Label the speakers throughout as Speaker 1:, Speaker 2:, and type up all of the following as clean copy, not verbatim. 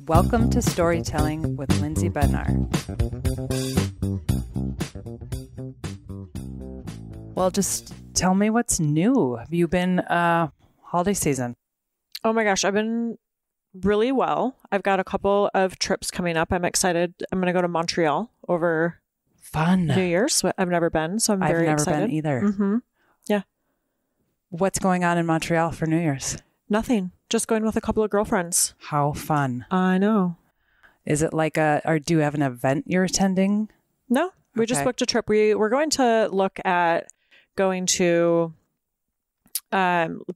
Speaker 1: Welcome to Storytelling with Lindsay Bednar. Well, just tell me what's new. Have you been holiday season?
Speaker 2: Oh my gosh, I've been really well. I've got a couple of trips coming up. I'm excited. I'm going to go to Montreal over
Speaker 1: Fun.
Speaker 2: New Year's. I've never been, so I'm very excited.
Speaker 1: I've never been either.
Speaker 2: Mm-hmm. Yeah.
Speaker 1: What's going on in Montreal for New Year's?
Speaker 2: Nothing. Just going with a couple of girlfriends.
Speaker 1: How fun.
Speaker 2: I know.
Speaker 1: Is it like or do you have an event you're attending?
Speaker 2: No, we just booked a trip. We're going to look at going to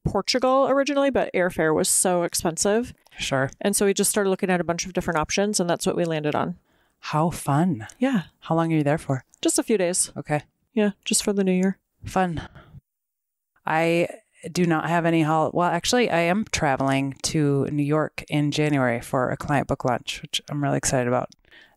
Speaker 2: Portugal originally, but airfare was so expensive.
Speaker 1: Sure.
Speaker 2: And so we just started looking at a bunch of different options, and that's what we landed on.
Speaker 1: How fun.
Speaker 2: Yeah.
Speaker 1: How long are you there for?
Speaker 2: Just a few days.
Speaker 1: Okay.
Speaker 2: Yeah, just for the new year.
Speaker 1: Fun. I do not have any well, actually, I am traveling to New York in January for a client book launch, which I'm really excited about.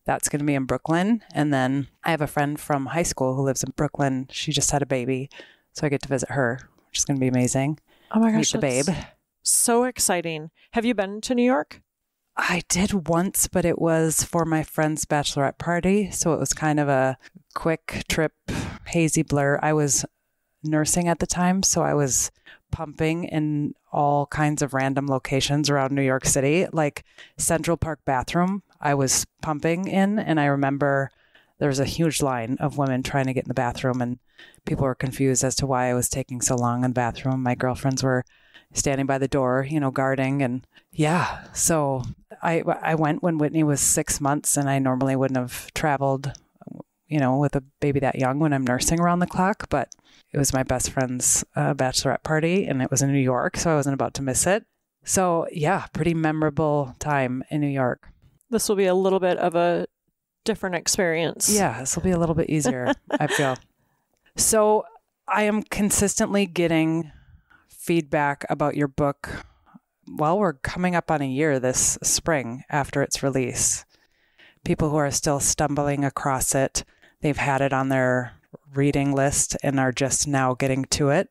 Speaker 1: That's going to be in Brooklyn. And then I have a friend from high school who lives in Brooklyn. She just had a baby, so I get to visit her, which is going to be amazing.
Speaker 2: Oh my gosh.
Speaker 1: Meet the babe.
Speaker 2: So exciting. Have you been to New York?
Speaker 1: I did once, but it was for my friend's bachelorette party. So it was kind of a quick trip, hazy blur. I was nursing at the time, so I was pumping in all kinds of random locations around New York City, like Central Park bathroom. I was pumping in, and I remember there was a huge line of women trying to get in the bathroom, and people were confused as to why I was taking so long in the bathroom. My girlfriends were standing by the door, guarding, and yeah. So I went when Whitney was 6 months, and I normally wouldn't have traveled, with a baby that young when I'm nursing around the clock, but it was my best friend's bachelorette party, and it was in New York, so I wasn't about to miss it. So yeah, pretty memorable time in New York.
Speaker 2: This will be a little bit of a different experience.
Speaker 1: Yeah, this will be a little bit easier, I feel. So I am consistently getting feedback about your book. Well, we're coming up on a year this spring after its release. People who are still stumbling across it, they've had it on their reading list and are just now getting to it.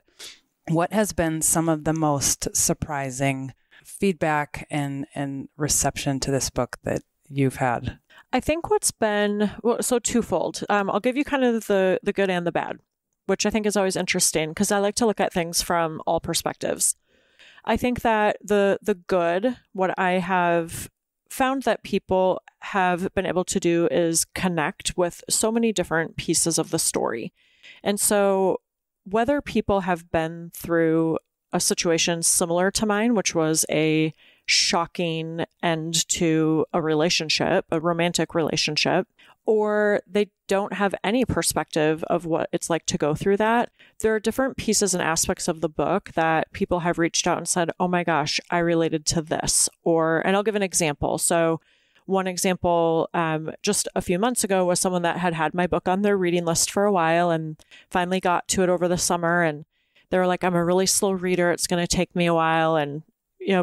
Speaker 1: What has been some of the most surprising feedback and reception to this book that you've had?
Speaker 2: I think what's been, so twofold. I'll give you kind of the good and the bad, which I think is always interesting because I like to look at things from all perspectives. I think that the good, what I have found that people have been able to do is connect with so many different pieces of the story. And so whether people have been through a situation similar to mine, which was a shocking end to a relationship, a romantic relationship, or they don't have any perspective of what it's like to go through that, there are different pieces and aspects of the book that people have reached out and said, oh my gosh, I related to this. And I'll give an example. So one example just a few months ago was someone that had my book on their reading list for a while and finally got to it over the summer. And they were like, I'm a really slow reader. It's going to take me a while. And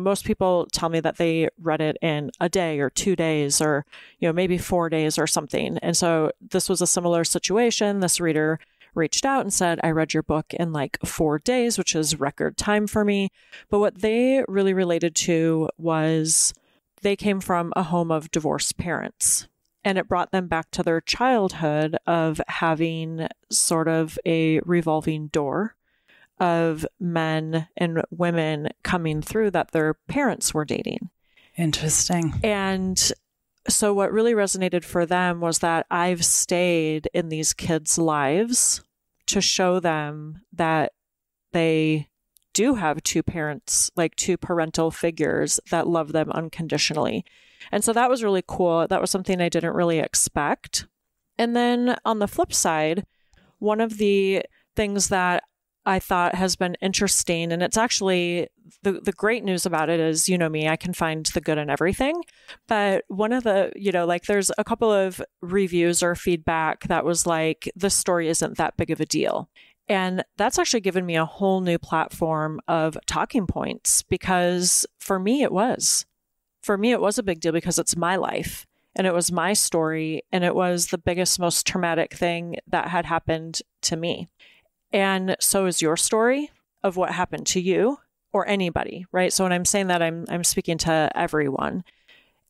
Speaker 2: most people tell me that they read it in a day or 2 days or, maybe 4 days or something. And so this was a similar situation. This reader reached out and said, I read your book in like 4 days, which is record time for me. But what they really related to was they came from a home of divorced parents. And it brought them back to their childhood of having sort of a revolving door of men and women coming through that their parents were dating.
Speaker 1: Interesting.
Speaker 2: And so what really resonated for them was that I've stayed in these kids' lives to show them that they do have two parents, like two parental figures that love them unconditionally. And so that was really cool. That was something I didn't really expect. And then on the flip side, one of the things that I thought has been interesting, and it's actually the great news about it is, me, I can find the good in everything. But one of the, there's a couple of reviews or feedback that was like, this story isn't that big of a deal. And that's actually given me a whole new platform of talking points because for me, it was a big deal because it's my life and it was my story and it was the biggest, most traumatic thing that had happened to me. And so is your story of what happened to you or anybody, right? So when I'm saying that, I'm speaking to everyone.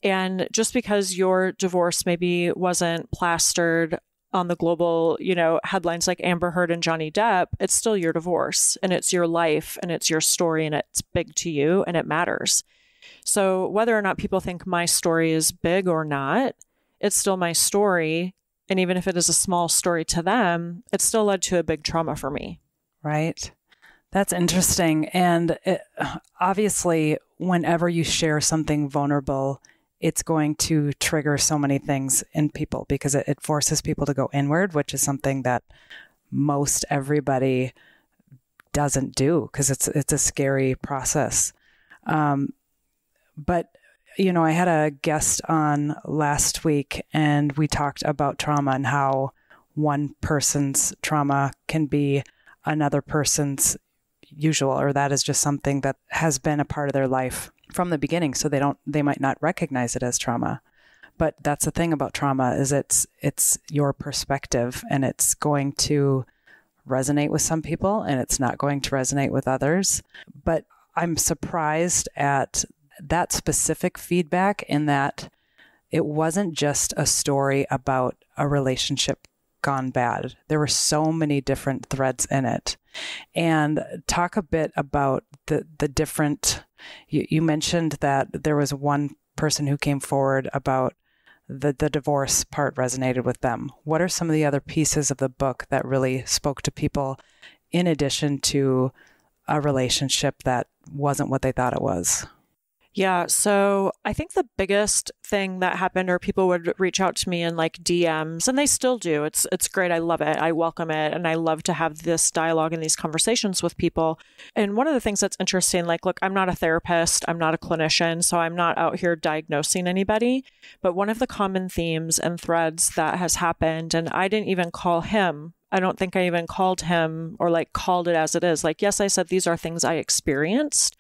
Speaker 2: And just because your divorce maybe wasn't plastered on the global, headlines like Amber Heard and Johnny Depp, it's still your divorce and it's your life and it's your story and it's big to you and it matters. So whether or not people think my story is big or not, it's still my story. And even if it is a small story to them, it still led to a big trauma for me.
Speaker 1: Right. That's interesting. And obviously, whenever you share something vulnerable, it's going to trigger so many things in people because it forces people to go inward, which is something that most everybody doesn't do because it's a scary process. But, I had a guest on last week and we talked about trauma and how one person's trauma can be another person's usual, or that is just something that has been a part of their life from the beginning. So they might not recognize it as trauma. But that's the thing about trauma is it's your perspective and it's going to resonate with some people and it's not going to resonate with others. But I'm surprised at that specific feedback in that it wasn't just a story about a relationship gone bad. There were so many different threads in it. And talk a bit about the different, you mentioned that there was one person who came forward about the divorce part resonated with them. What are some of the other pieces of the book that really spoke to people in addition to a relationship that wasn't what they thought it was?
Speaker 2: Yeah. So I think the biggest thing that happened, or people would reach out to me in like DMs, and they still do. It's great. I love it. I welcome it. And I love to have this dialogue and these conversations with people. And one of the things that's interesting, like, look, I'm not a therapist. I'm not a clinician. So I'm not out here diagnosing anybody. But one of the common themes and threads that has happened, and I didn't even call him, I don't think I even called him or like called it as it is. Like, yes, I said, these are things I experienced,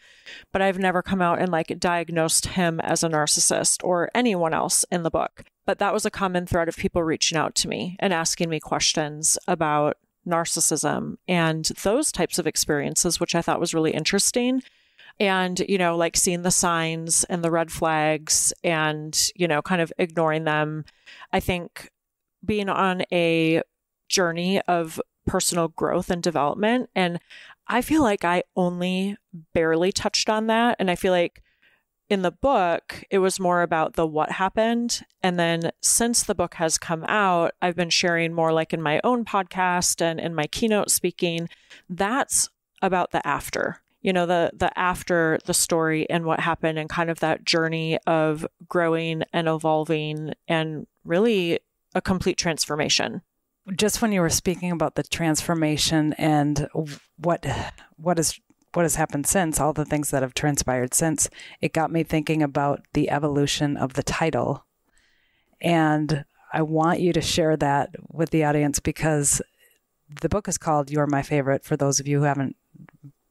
Speaker 2: but I've never come out and like diagnosed him as a narcissist or anyone else in the book. But that was a common thread of people reaching out to me and asking me questions about narcissism and those types of experiences, which I thought was really interesting. And, like seeing the signs and the red flags and, kind of ignoring them. I think being on a journey of personal growth and development. And I feel like I only barely touched on that. And I feel like in the book, it was more about the what happened. And then since the book has come out, I've been sharing more like in my own podcast and in my keynote speaking. That's about the after, the after the story and what happened and kind of that journey of growing and evolving and really a complete transformation.
Speaker 1: Just when you were speaking about the transformation and what has happened since, all the things that have transpired since, it got me thinking about the evolution of the title. And I want you to share that with the audience because the book is called You're My Favorite, for those of you who haven't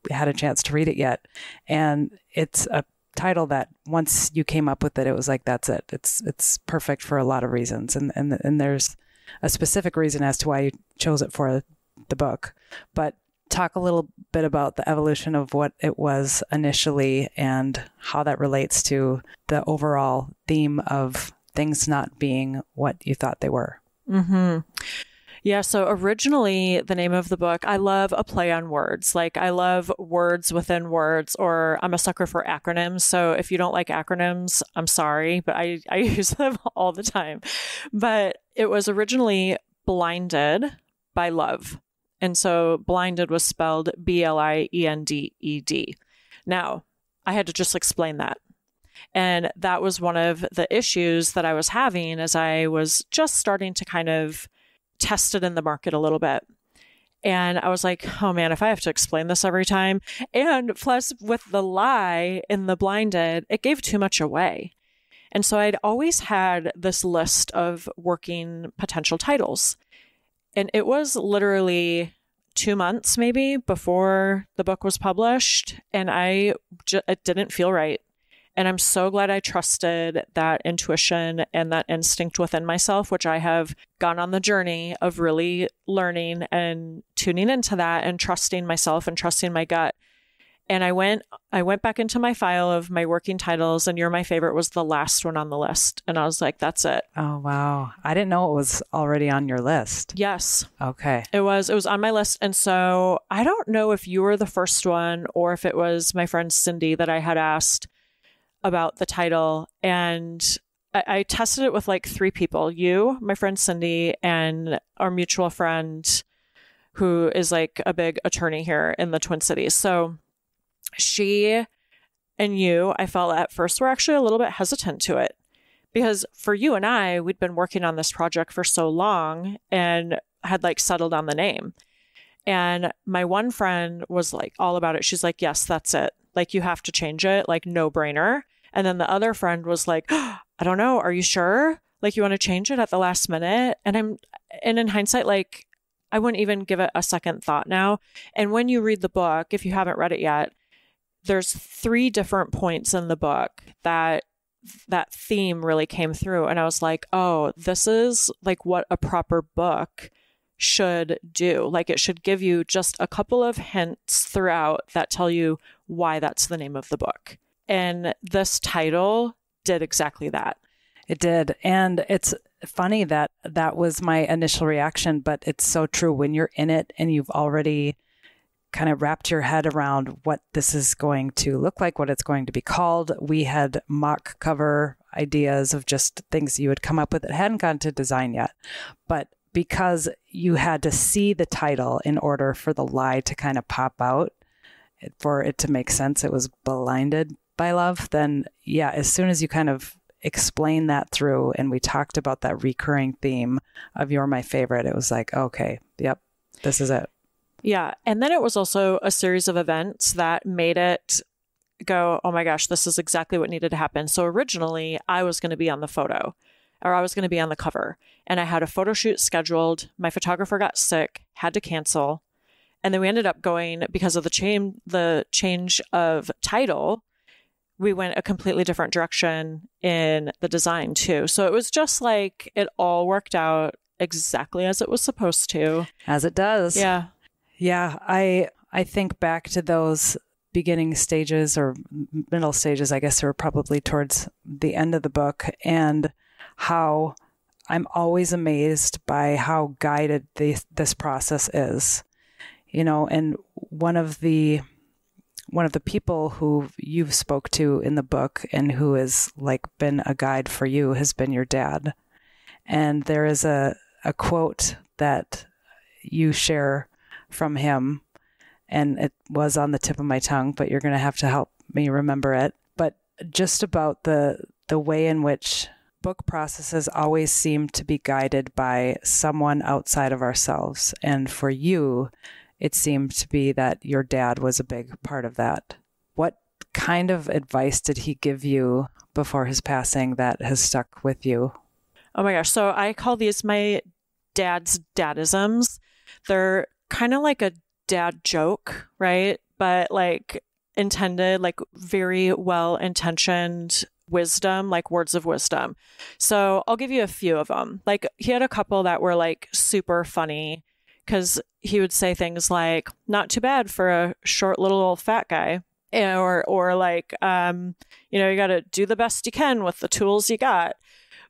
Speaker 1: had a chance to read it yet. And it's a title that once you came up with it, it was like, that's it. It's perfect for a lot of reasons. And there's a specific reason as to why you chose it for the book. But talk a little bit about the evolution of what it was initially and how that relates to the overall theme of things not being what you thought they were.
Speaker 2: Mm-hmm. Yeah. So originally the name of the book, I love a play on words. Like I love words within words, or I'm a sucker for acronyms. So if you don't like acronyms, I'm sorry, but I use them all the time. But it was originally Blinded by Love. And so Blinded was spelled Blinded. Now, I had to just explain that. And that was one of the issues that I was having as I was just starting to kind of test it in the market a little bit. And I was like, oh man, if I have to explain this every time. And plus with the lie in the Blinded, it gave too much away. And so I'd always had this list of working potential titles. And it was literally 2 months maybe before the book was published. And it didn't feel right. And I'm so glad I trusted that intuition and that instinct within myself, which I have gone on the journey of really learning and tuning into that and trusting myself and trusting my gut. And I went back into my file of my working titles, and You're My Favorite was the last one on the list. And I was like, that's it.
Speaker 1: Oh, wow. I didn't know it was already on your list.
Speaker 2: Yes.
Speaker 1: Okay.
Speaker 2: It was on my list. And so I don't know if you were the first one or if it was my friend Cindy that I had asked about the title. And I tested it with like 3 people, you, my friend Cindy, and our mutual friend who is like a big attorney here in the Twin Cities. So she and you, I felt at first, were actually a little bit hesitant to it because for you and I, we'd been working on this project for so long and had like settled on the name. And my one friend was like all about it. She's like, yes, that's it. Like, you have to change it, like no brainer. And then the other friend was like, oh, I don't know. Are you sure? Like, you want to change it at the last minute? And in hindsight, like, I wouldn't even give it a second thought now. And when you read the book, if you haven't read it yet, there's 3 different points in the book that theme really came through. And I was like, oh, this is like what a proper book should do. Like, it should give you just a couple of hints throughout that tell you why that's the name of the book. And this title did exactly that.
Speaker 1: It did. And it's funny that was my initial reaction, but it's so true. When you're in it and you've already kind of wrapped your head around what this is going to look like, what it's going to be called. We had mock cover ideas of just things you would come up with that hadn't gone to design yet. But because you had to see the title in order for the lie to kind of pop out, for it to make sense, it was Blinded by Love, then yeah, as soon as you kind of explain that through and we talked about that recurring theme of You're My Favorite, it was like, okay, yep, this is it.
Speaker 2: Yeah. And then it was also a series of events that made it go, oh my gosh, this is exactly what needed to happen. So originally I was going to be on the photo, or I was going to be on the cover, and I had a photo shoot scheduled. My photographer got sick, had to cancel. And then we ended up going, because of the change of title, we went a completely different direction in the design too. So it was just like, it all worked out exactly as it was supposed to.
Speaker 1: As it does.
Speaker 2: Yeah.
Speaker 1: Yeah. I think back to those beginning stages or middle stages, I guess, or probably towards the end of the book, and how I'm always amazed by how guided this process is. You know, and one of the people who you've spoke to in the book and who has like been a guide for you has been your dad. And there is a quote that you share from him, and it was on the tip of my tongue, but you're going to have to help me remember it. But just about the way in which book processes always seem to be guided by someone outside of ourselves. And for you, it seemed to be that your dad was a big part of that. What kind of advice did he give you before his passing that has stuck with you?
Speaker 2: Oh my gosh. So I call these my dad's dadisms. They're kind of like a dad joke, right? But like intended, like very well intentioned wisdom, like words of wisdom. So I'll give you a few of them. Like, he had a couple that were like super funny, because he would say things like, not too bad for a short little old fat guy. Or like, you got to do the best you can with the tools you got.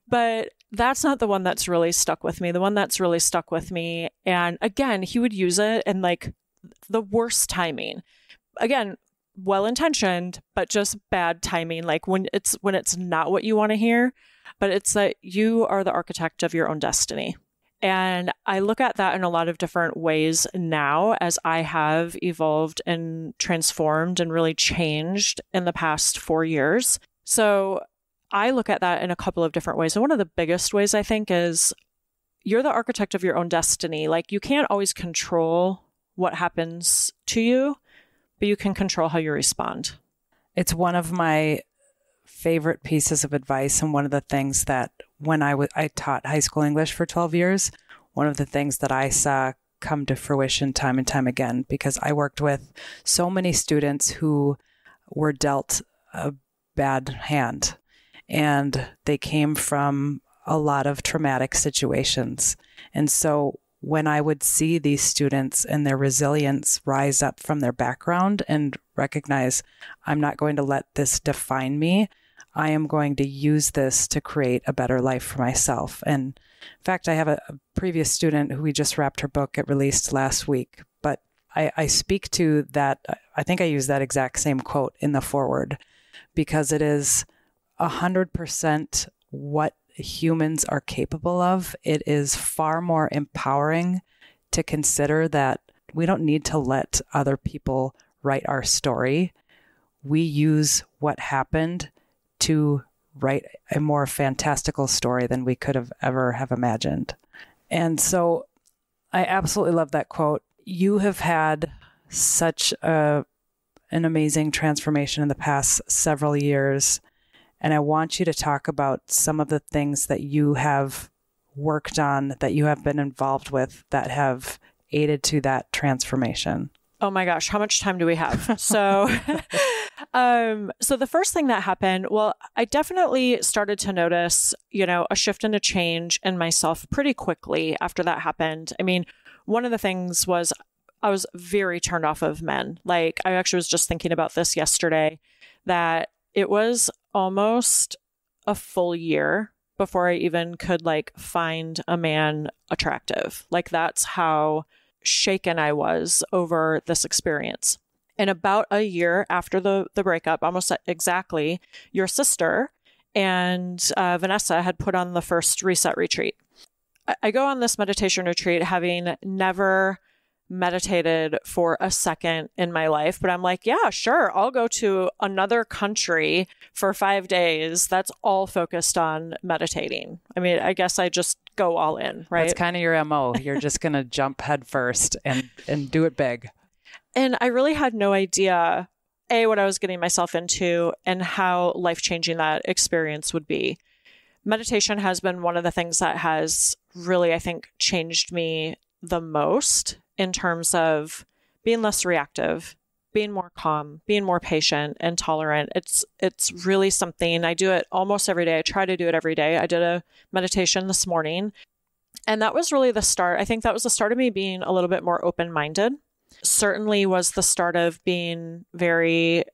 Speaker 2: But that's not the one that's really stuck with me. The one that's really stuck with me, and again, he would use it in like the worst timing. Again, well-intentioned, but just bad timing. Like when it's not what you want to hear, but it's that you are the architect of your own destiny. And I look at that in a lot of different ways now, as I have evolved and transformed and really changed in the past 4 years. So I look at that in a couple of different ways. And one of the biggest ways, I think, is you're the architect of your own destiny. Like, you can't always control what happens to you, but you can control how you respond. It's
Speaker 1: one of my favorite pieces of advice, and one of the things that when I taught high school English for 12 years, one of the things that I saw come to fruition time and time again, because I worked with so many students who were dealt a bad hand, and they came from a lot of traumatic situations. And so when I would see these students and their resilience rise up from their background and recognize, I'm not going to let this define me. I am going to use this to create a better life for myself. And in fact, I have a previous student who we just wrapped her book. It released last week, but I speak to that. I think I use that exact same quote in the foreword because it is 100% what humans are capable of. It is far more empowering to consider that we don't need to let other people write our story. We use what happened to write a more fantastical story than we could have ever have imagined. And so I absolutely love that quote. You have had such an amazing transformation in the past several years. And I want you to talk about some of the things that you have worked on, that you have been involved with, that have aided to that transformation.
Speaker 2: Oh my gosh, how much time do we have? So, so the first thing that happened, well, I definitely started to notice, a shift and a change in myself pretty quickly after that happened. I mean, one of the things was I was very turned off of men. Like, I actually was just thinking about this yesterday, that it was almost a full year before I even could find a man attractive. Like, that's how shaken I was over this experience. And about a year after the breakup, almost exactly, your sister and Vanessa had put on the first reset retreat. I go on this meditation retreat having never meditated for a second in my life, but I'm like, yeah, sure, I'll go to another country for 5 days that's all focused on meditating. I mean, I guess I just go all in, right?
Speaker 1: That's kind of your MO. You're just going to jump head first and do it big.
Speaker 2: And I really had no idea, A, what I was getting myself into and how life-changing that experience would be. Meditation has been one of the things that has really, I think, changed me the most in terms of being less reactive, being more calm, being more patient and tolerant. It's really something. I do it almost every day. I try to do it every day. I did a meditation this morning, and that was really the start. I think that was the start of me being a little bit more open-minded. Certainly was the start of being very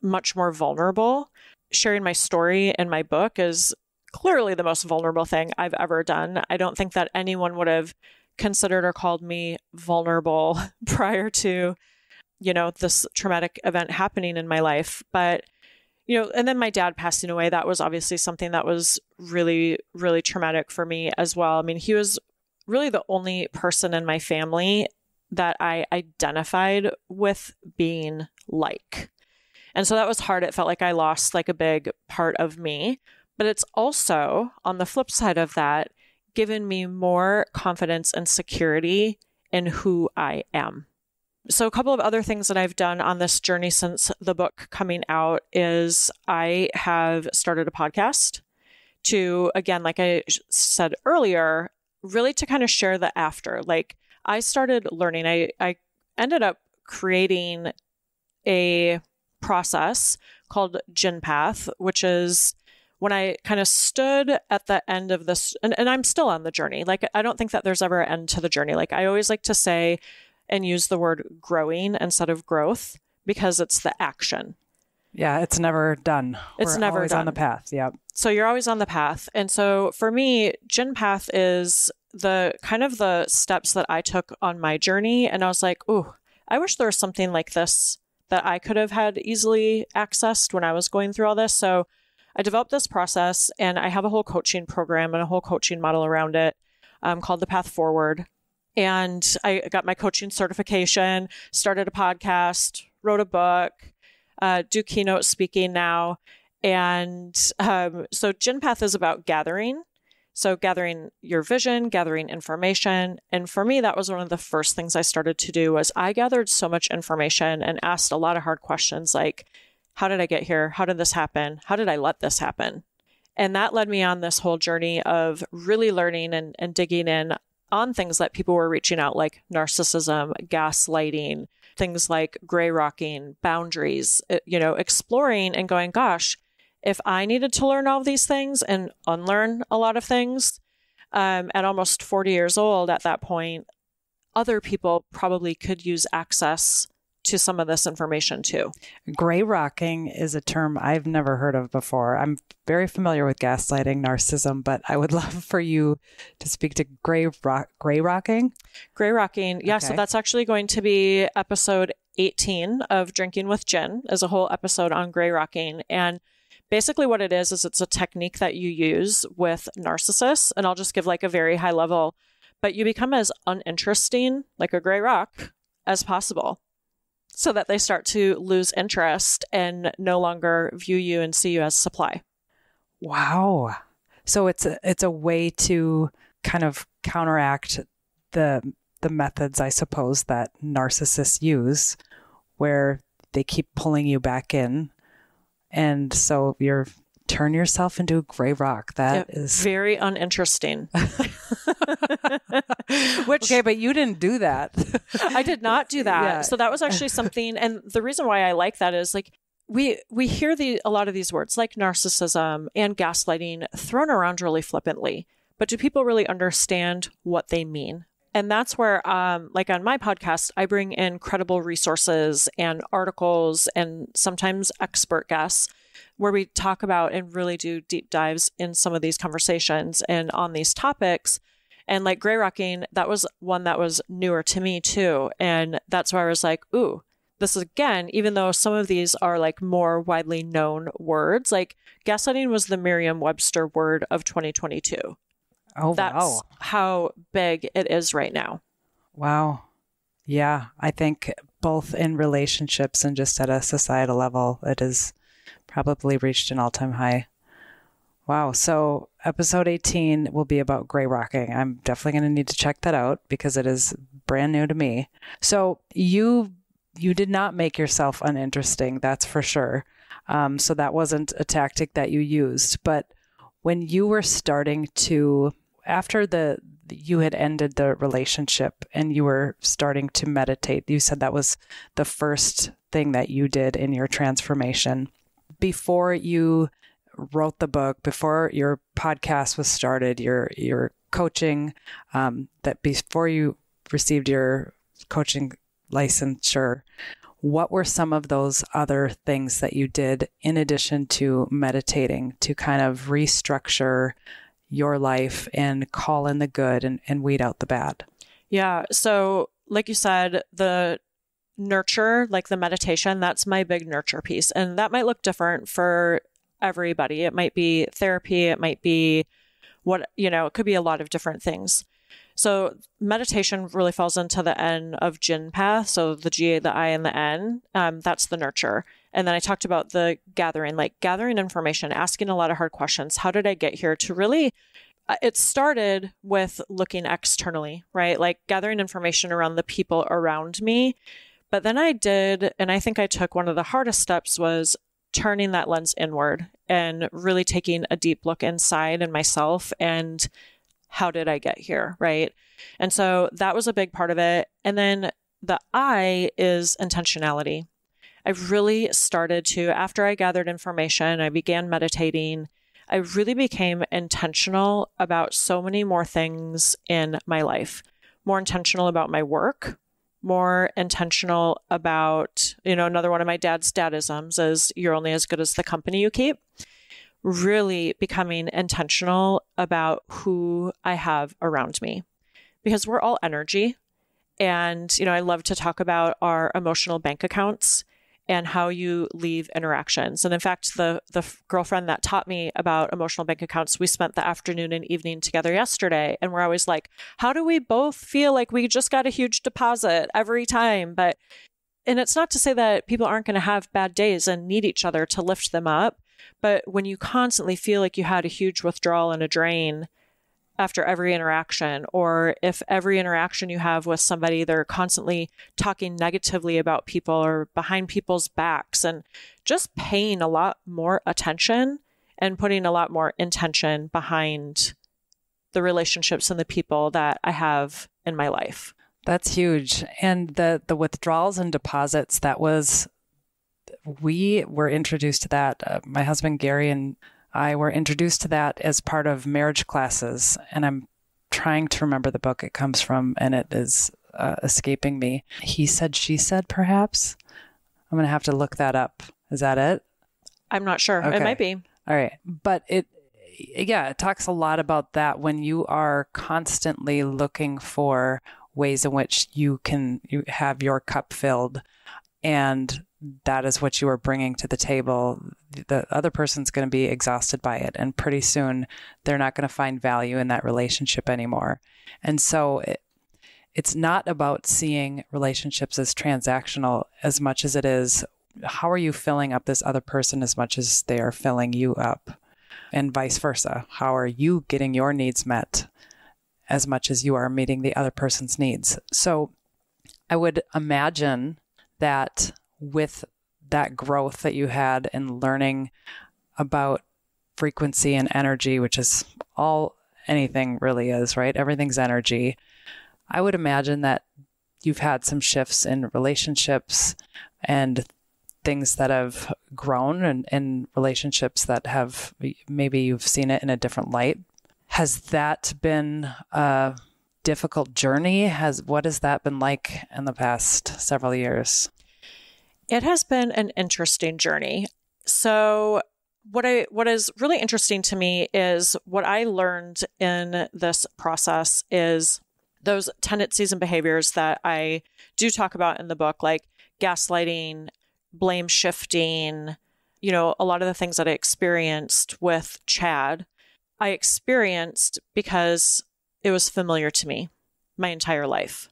Speaker 2: much more vulnerable. Sharing my story in my book is clearly the most vulnerable thing I've ever done. I don't think that anyone would have considered or called me vulnerable prior to, this traumatic event happening in my life. But, and then my dad passing away, that was obviously something that was really, really traumatic for me as well. I mean, he was really the only person in my family that I identified with being like. And so that was hard. It felt like I lost a big part of me. But it's also, on the flip side of that, given me more confidence and security in who I am. So a couple of other things that I've done on this journey since the book coming out is I have started a podcast to, again, like I said earlier, really to kind of share the after. I started learning, I ended up creating a process called Ginny Priem, which is when I kind of stood at the end of this, and I'm still on the journey. I don't think that there's ever an end to the journey. I always like to say and use the word growing instead of growth because it's the action.
Speaker 1: Yeah, it's never done.
Speaker 2: We're never
Speaker 1: always
Speaker 2: done.
Speaker 1: On the path. Yeah.
Speaker 2: So you're always on the path. And so for me, Ginny Priem is the kind of the steps that I took on my journey. And I was like, ooh, I wish there was something like this that I could have had easily accessed when I was going through all this. So I developed this process, and I have a whole coaching program and a whole coaching model around it called The Path Forward. And I got my coaching certification, started a podcast, wrote a book, do keynote speaking now. And so Ginny Priem is about gathering. So gathering your vision, gathering information. And for me, that was one of the first things I started to do was I gathered so much information and asked a lot of hard questions like, how did I get here? How did this happen? How did I let this happen? And that led me on this whole journey of really learning and digging in on things that people were reaching out, like narcissism, gaslighting, things like gray rocking, boundaries, exploring and going, gosh, if I needed to learn all of these things and unlearn a lot of things, At almost 40 years old at that point, other people probably could use access to some of this information too.
Speaker 1: Gray rocking is a term I've never heard of before. I'm very familiar with gaslighting, narcissism, but I would love for you to speak to gray rocking.
Speaker 2: Gray rocking. Yeah. Okay. So that's actually going to be episode 18 of Drinking with Gin, is a whole episode on gray rocking. And basically what it is it's a technique that you use with narcissists. And I'll just give like a very high level, but you become as uninteresting, like a gray rock, as possible, so that they start to lose interest and no longer view you and see you as supply.
Speaker 1: Wow. So it's a way to kind of counteract the methods, I suppose, that narcissists use, where they keep pulling you back in. And so you're turn yourself into a gray rock. That is
Speaker 2: very uninteresting.
Speaker 1: Okay, but you didn't do that.
Speaker 2: I did not do that. Yeah. So that was actually something. And the reason why I like that is like we hear a lot of these words like narcissism and gaslighting thrown around really flippantly. But do people really understand what they mean? And that's where, like on my podcast, I bring in credible resources and articles and sometimes expert guests where we talk about and really do deep dives in some of these conversations and on these topics. And like gray rocking, that was one that was newer to me too. And that's why I was like, ooh, this is again, even though some of these are like more widely known words, like gaslighting was the Merriam-Webster word of 2022.
Speaker 1: Oh,
Speaker 2: that's
Speaker 1: wow.
Speaker 2: how big it is right now.
Speaker 1: Wow. Yeah. I think both in relationships and just at a societal level, it has probably reached an all-time high. Wow. So episode 18 will be about gray rocking. I'm definitely going to need to check that out because it is brand new to me. So you did not make yourself uninteresting, that's for sure. So that wasn't a tactic that you used. But when you were starting to, after you had ended the relationship and you were starting to meditate, you said that was the first thing that you did in your transformation. Before you wrote the book, before your podcast was started, your coaching, that before you received your coaching licensure, what were some of those other things that you did in addition to meditating to kind of restructure your life and call in the good and weed out the bad? Yeah.
Speaker 2: So like you said, the nurture, like the meditation, that's my big nurture piece. And that might look different for everybody. It might be therapy. It might be it could be a lot of different things. So meditation really falls into the N of Gin path. So the G, the I, and the N, that's the nurture. And then I talked about the gathering information, asking a lot of hard questions. How did I get here? To really, it started with looking externally, right? Like gathering information around the people around me. But then I did, and I think I took one of the hardest steps was turning that lens inward and really taking a deep look inside in myself and how did I get here, right? And so that was a big part of it. And then the I is intentionality. I really started to, after I gathered information, I began meditating, I really became intentional about so many more things in my life, more intentional about my work, more intentional about, another one of my dad's dadisms is you're only as good as the company you keep. Really becoming intentional about who I have around me because we're all energy. And, I love to talk about our emotional bank accounts and how you leave interactions. And in fact, the girlfriend that taught me about emotional bank accounts, we spent the afternoon and evening together yesterday. And we're always like, how do we both feel like we just got a huge deposit every time? And it's not to say that people aren't going to have bad days and need each other to lift them up. But when you constantly feel like you had a huge withdrawal and a drain after every interaction, or if every interaction you have with somebody, they're constantly talking negatively about people or behind people's backs and just paying a lot more attention and putting a lot more intention behind the relationships and the people that I have in my life.
Speaker 1: That's huge. And the withdrawals and deposits, we were introduced to that. My husband, Gary, and I were introduced to that as part of marriage classes. And I'm trying to remember the book it comes from, and it is escaping me. He Said, She Said, perhaps? I'm going to have to look that up. Is that it?
Speaker 2: I'm not sure.
Speaker 1: Okay.
Speaker 2: It might be.
Speaker 1: All right. But it talks a lot about that when you are constantly looking for ways in which you have your cup filled, and that is what you are bringing to the table. The other person's going to be exhausted by it, and pretty soon they're not going to find value in that relationship anymore. And so it's not about seeing relationships as transactional as much as it is, how are you filling up this other person as much as they are filling you up? And vice versa. How are you getting your needs met as much as you are meeting the other person's needs? So I would imagine that with that growth that you had in learning about frequency and energy, which is all anything really is, right? Everything's energy. I would imagine that you've had some shifts in relationships and things that have grown, and relationships that have, maybe you've seen it in a different light. Has that been a difficult journey? What has that been like in the past several years?
Speaker 2: It has been an interesting journey. So what is really interesting to me is what I learned in this process is those tendencies and behaviors that I do talk about in the book, like gaslighting, blame shifting, a lot of the things that I experienced with Chad, I experienced because it was familiar to me my entire life.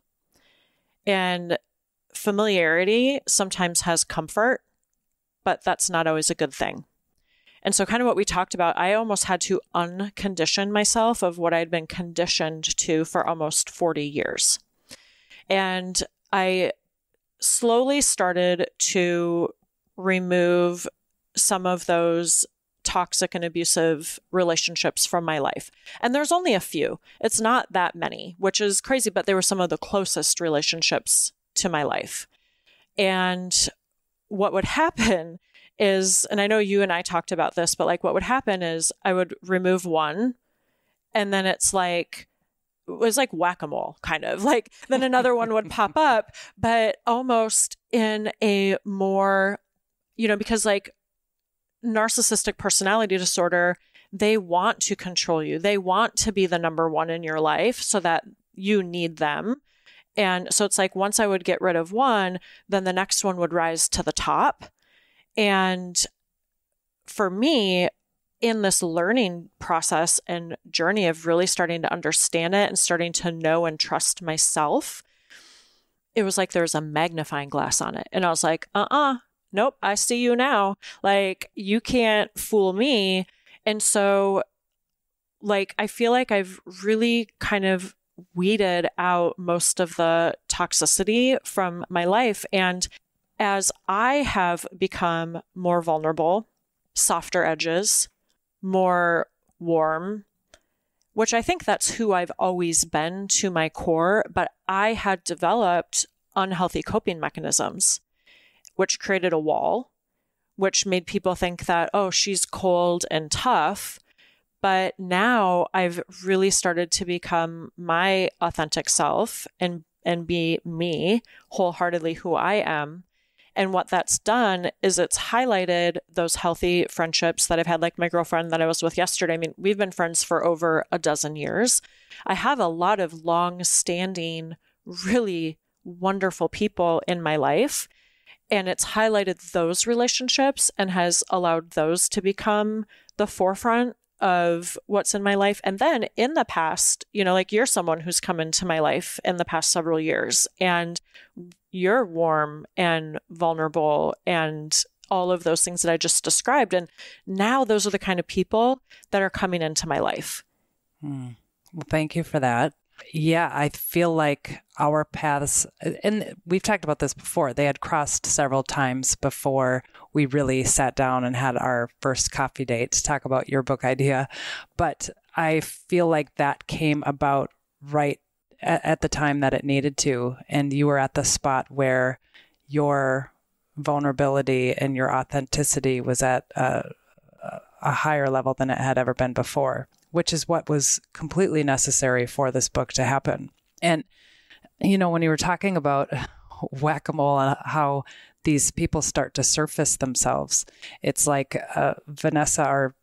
Speaker 2: And familiarity sometimes has comfort, but that's not always a good thing. And so kind of what we talked about, I almost had to uncondition myself of what I'd been conditioned to for almost 40 years. And I slowly started to remove some of those toxic and abusive relationships from my life. And there's only a few. It's not that many, which is crazy, but they were some of the closest relationships to my life. And what would happen is, and I know you and I talked about this, but like what would happen is I would remove one, and then it was like whack-a-mole, kind of like, then another one would pop up, but almost in a more, because like narcissistic personality disorder, they want to control you. They want to be the number one in your life so that you need them. And so it's like, once I would get rid of one, then the next one would rise to the top. And for me, in this learning process and journey of really starting to understand it and starting to know and trust myself, it was like there was a magnifying glass on it. And I was like, nope, I see you now. Like, you can't fool me. And so, like, I feel like I've really kind of weeded out most of the toxicity from my life. And as I have become more vulnerable, softer edges, more warm, which I think that's who I've always been to my core, but I had developed unhealthy coping mechanisms, which created a wall, which made people think that, oh, she's cold and tough. But now I've really started to become my authentic self and be me, wholeheartedly who I am. And what that's done is it's highlighted those healthy friendships that I've had, like my girlfriend that I was with yesterday. I mean, we've been friends for over a dozen years. I have a lot of long-standing, really wonderful people in my life. And it's highlighted those relationships and has allowed those to become the forefront of what's in my life. And then in the past, like you're someone who's come into my life in the past several years, and you're warm and vulnerable and all of those things that I just described. And now those are the kind of people that are coming into my life.
Speaker 1: Well, thank you for that. Yeah, I feel like our paths, and we've talked about this before, they had crossed several times before we really sat down and had our first coffee date to talk about your book idea. But I feel like that came about right at the time that it needed to. And you were at the spot where your vulnerability and your authenticity was at a higher level than it had ever been before. which is what was completely necessary for this book to happen. And, you know, when you were talking about whack-a-mole and how these people start to surface themselves, it's like Vanessa, our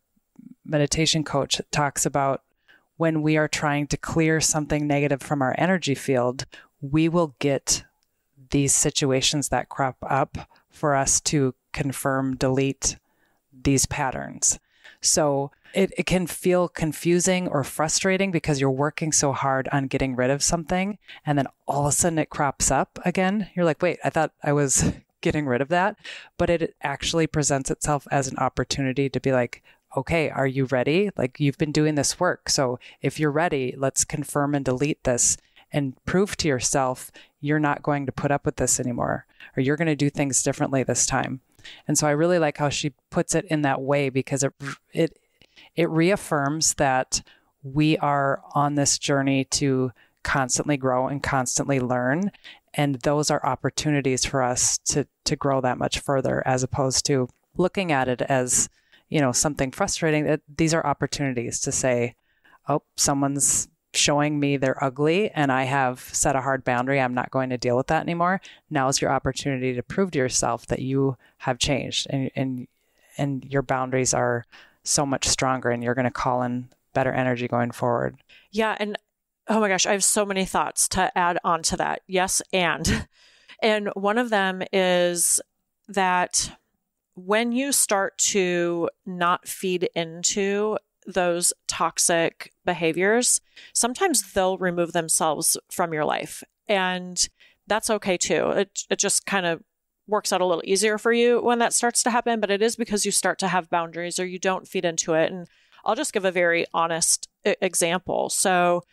Speaker 1: meditation coach, talks about when we are trying to clear something negative from our energy field, we will get these situations that crop up for us to confirm, delete these patterns. So it can feel confusing or frustrating because you're working so hard on getting rid of something, and then all of a sudden it crops up again. You're like, wait, I thought I was getting rid of that. But it actually presents itself as an opportunity to be like, okay, are you ready? Like, you've been doing this work. So if you're ready, let's confirm and delete this and prove to yourself you're not going to put up with this anymore, or you're going to do things differently this time. And so I really like how she puts it in that way, because it reaffirms that we are on this journey to constantly grow and constantly learn. And those are opportunities for us to grow that much further, as opposed to looking at it as, you know, something frustrating. These are opportunities to say, oh, someone's showing me they're ugly and I have set a hard boundary. I'm not going to deal with that anymore. Now is your opportunity to prove to yourself that you have changed and your boundaries are so much stronger and you're going to call in better energy going forward.
Speaker 2: Yeah. And oh my gosh, I have so many thoughts to add on to that. Yes. And one of them is that when you start to not feed into those toxic behaviors, sometimes they'll remove themselves from your life. And that's okay too. It just kind of works out a little easier for you when that starts to happen, but it is because you start to have boundaries or you don't feed into it. And I'll just give a very honest example. So,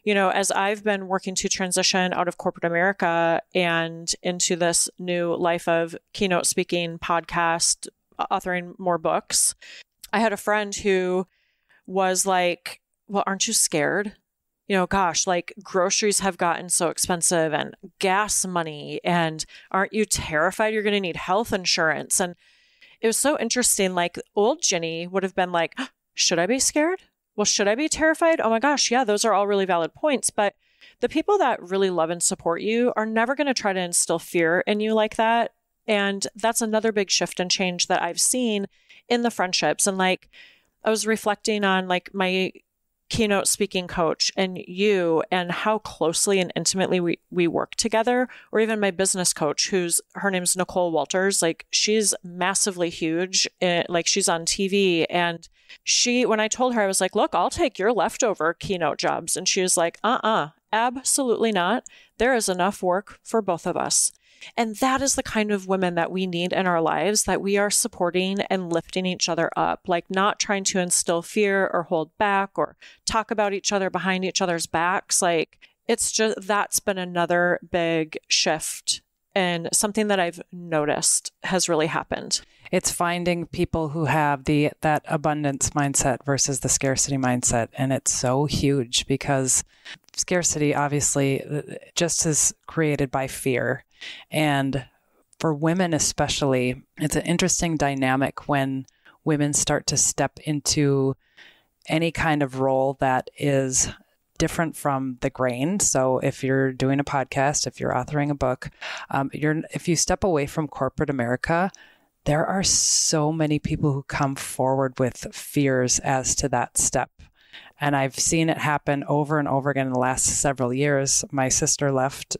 Speaker 2: you know, as I've been working to transition out of corporate America and into this new life of keynote speaking, podcast, authoring more books, I had a friend who was like, well, aren't you scared? You know, gosh, like groceries have gotten so expensive and gas money, and aren't you terrified you're going to need health insurance? And it was so interesting. Like old Ginny would have been like, should I be scared? Well, should I be terrified? Oh my gosh, yeah, those are all really valid points. But the people that really love and support you are never going to try to instill fear in you like that. And that's another big shift and change that I've seen in the friendships. And like, I was reflecting on like my keynote speaking coach and you, and how closely and intimately we work together, or even my business coach, her name's Nicole Walters. Like, she's massively huge. Like, she's on TV, and when I told her, I was like, look, I'll take your leftover keynote jobs. And she was like, absolutely not. There is enough work for both of us. And that is the kind of women that we need in our lives, that we are supporting and lifting each other up, like not trying to instill fear or hold back or talk about each other behind each other's backs. Like, it's just, that's been another big shift and something that I've noticed has really happened.
Speaker 1: It's finding people who have that abundance mindset versus the scarcity mindset. And it's so huge, because scarcity obviously just is created by fear. And for women especially, it's an interesting dynamic when women start to step into any kind of role that is different from the grain. So if you're doing a podcast, if you're authoring a book, if you step away from corporate America, there are so many people who come forward with fears as to that step. And I've seen it happen over and over again in the last several years. My sister left,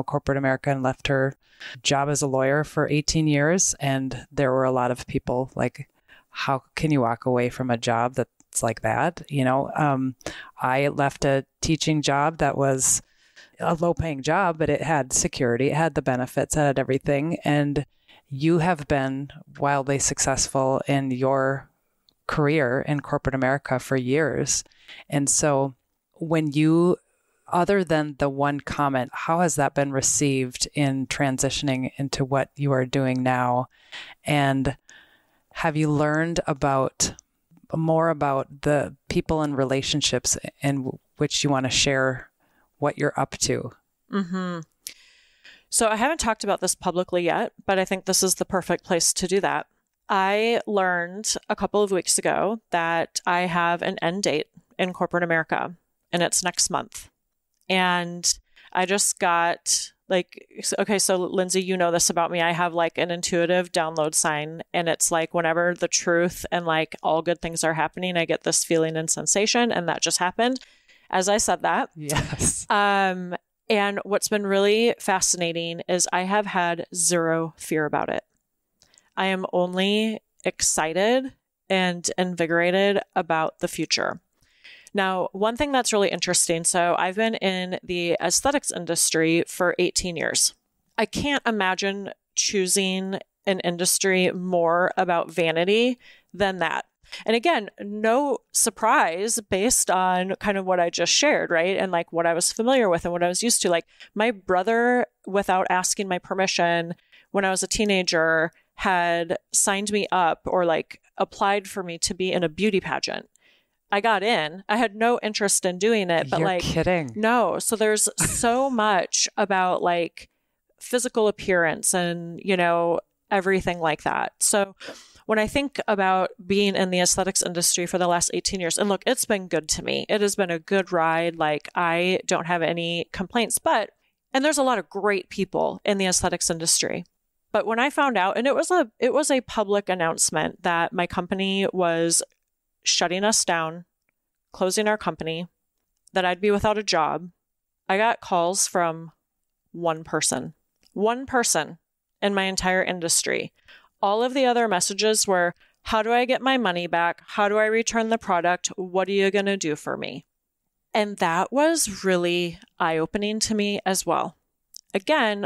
Speaker 1: corporate America, and left her job as a lawyer for 18 years. And there were a lot of people like, how can you walk away from a job that's like that? I left a teaching job that was a low paying job, but it had security, it had the benefits, it had everything. And you have been wildly successful in your career in corporate America for years. And so when you, other than the one comment, how has that been received in transitioning into what you are doing now? And have you learned more about the people and relationships in which you want to share what you're up to?
Speaker 2: Mm-hmm. So I haven't talked about this publicly yet, but I think this is the perfect place to do that. I learned a couple of weeks ago that I have an end date in corporate America, and it's next month. And I just got okay, so Lindsay, you know this about me. I have like an intuitive download sign, and it's like whenever the truth and like all good things are happening, I get this feeling and sensation, and that just happened as I said that.
Speaker 1: Yes.
Speaker 2: And what's been really fascinating is I have had zero fear about it. I am only excited and invigorated about the future. Now, one thing that's really interesting, so I've been in the aesthetics industry for 18 years. I can't imagine choosing an industry more about vanity than that. And again, no surprise based on kind of what I just shared, right? And like what I was familiar with and what I was used to. Like my brother, without asking my permission, when I was a teenager, had signed me up or like applied for me to be in a beauty pageant. I got in. I had no interest in doing it, but
Speaker 1: You're
Speaker 2: like,
Speaker 1: kidding.
Speaker 2: No. So there's so much about like physical appearance and, you know, everything like that. So when I think about being in the aesthetics industry for the last 18 years, and look, it's been good to me. It has been a good ride. Like I don't have any complaints, and there's a lot of great people in the aesthetics industry. But when I found out, and it was a public announcement that my company was shutting us down, closing our company, that I'd be without a job, I got calls from one person in my entire industry. All of the other messages were, how do I get my money back? How do I return the product? What are you going to do for me? And that was really eye-opening to me as well. I'm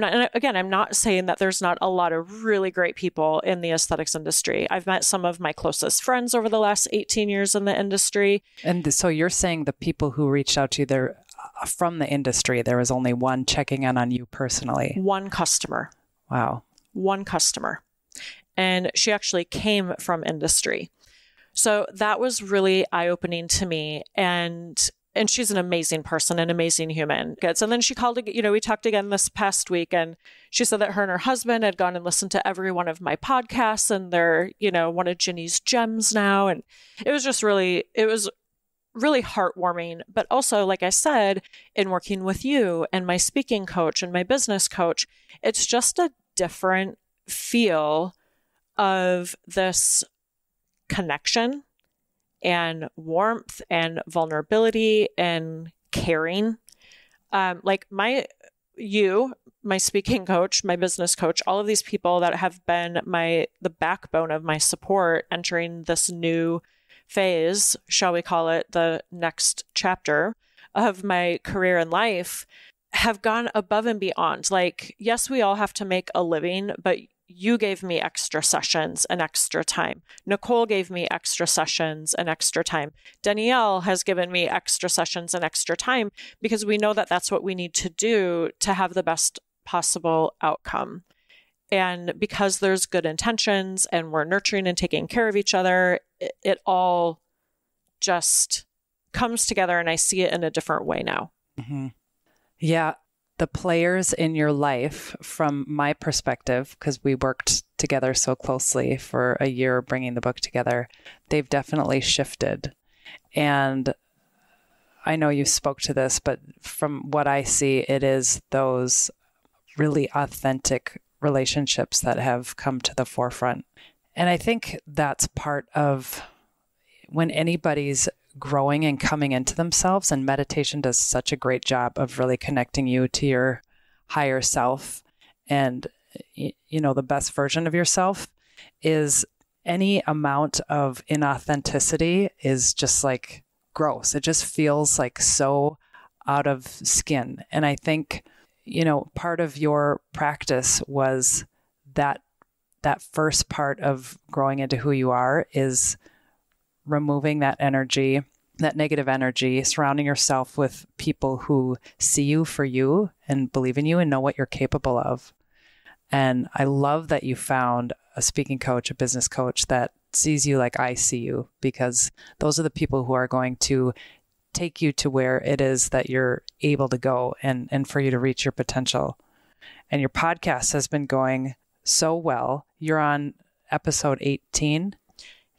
Speaker 2: not saying that there's not a lot of really great people in the aesthetics industry. I've met some of my closest friends over the last 18 years in the industry.
Speaker 1: And so you're saying the people who reached out to you, they're from the industry. There was only one checking in on you personally.
Speaker 2: One customer.
Speaker 1: Wow.
Speaker 2: One customer. And she actually came from industry. So that was really eye-opening to me. And she's an amazing person, an amazing human. And then she called, we talked again this past week, and she said that her and her husband had gone and listened to every one of my podcasts, and they're, one of Ginny's gems now. And it was really heartwarming. But also, like I said, in working with you and my speaking coach and my business coach, it's just a different feel of this connection and warmth and vulnerability and caring. Like my speaking coach, my business coach, all of these people that have been the backbone of my support entering this new phase, shall we call it the next chapter of my career and life, have gone above and beyond. Like, yes, we all have to make a living, but you gave me extra sessions and extra time. Nicole gave me extra sessions and extra time. Danielle has given me extra sessions and extra time because we know that that's what we need to do to have the best possible outcome. And because there's good intentions and we're nurturing and taking care of each other, it all just comes together, and I see it in a different way now.
Speaker 1: Mm-hmm. Yeah. The players in your life, from my perspective, because we worked together so closely for a year bringing the book together, they've definitely shifted. And I know you spoke to this, but from what I see, it is those really authentic relationships that have come to the forefront. And I think that's part of when anybody's growing and coming into themselves, and meditation does such a great job of really connecting you to your higher self and, the best version of yourself. Is any amount of inauthenticity is just like gross. It just feels like so out of skin. And I think, part of your practice was that first part of growing into who you are is removing that energy, that negative energy, surrounding yourself with people who see you for you and believe in you and know what you're capable of. And I love that you found a speaking coach, a business coach that sees you like I see you, because those are the people who are going to take you to where it is that you're able to go and for you to reach your potential. And your podcast has been going so well. You're on episode 18.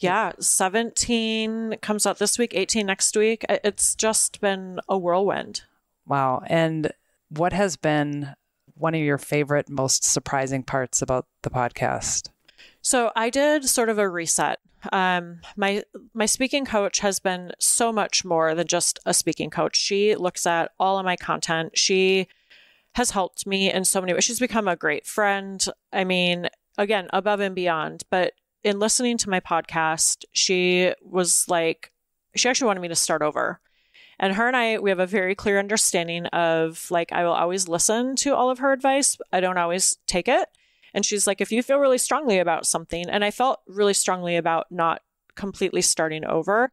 Speaker 2: Yeah, 17 comes out this week, 18 next week. It's just been a whirlwind.
Speaker 1: Wow. And what has been one of your favorite, most surprising parts about the podcast?
Speaker 2: So I did sort of a reset. My speaking coach has been so much more than just a speaking coach. She looks at all of my content. She has helped me in so many ways. She's become a great friend. I mean, again, above and beyond. But in listening to my podcast, she was like, she actually wanted me to start over. And her and I, we have a very clear understanding of like, I will always listen to all of her advice. I don't always take it. And she's like, if you feel really strongly about something, and I felt really strongly about not completely starting over,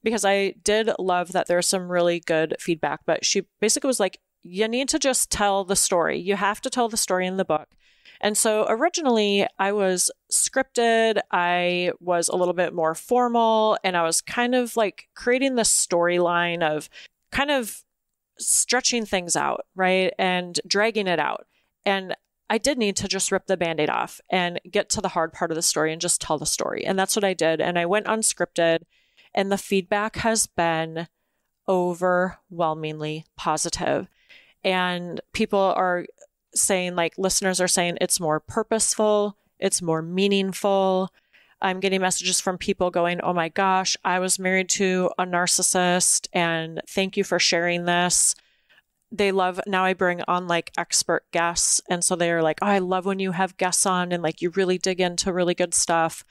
Speaker 2: because I did love that there's some really good feedback, but she basically was like, you need to just tell the story. You have to tell the story in the book. And so originally I was scripted, I was a little bit more formal, and I was kind of like creating the storyline of kind of stretching things out, right? And dragging it out. And I did need to just rip the Band-Aid off and get to the hard part of the story and just tell the story. And that's what I did. And I went unscripted, and the feedback has been overwhelmingly positive. And people are saying, like, listeners are saying it's more purposeful, it's more meaningful. I'm getting messages from people going, oh my gosh, I was married to a narcissist, and thank you for sharing this. They love, now I bring on like expert guests. And so they're like, oh, I love when you have guests on and like you really dig into really good stuff,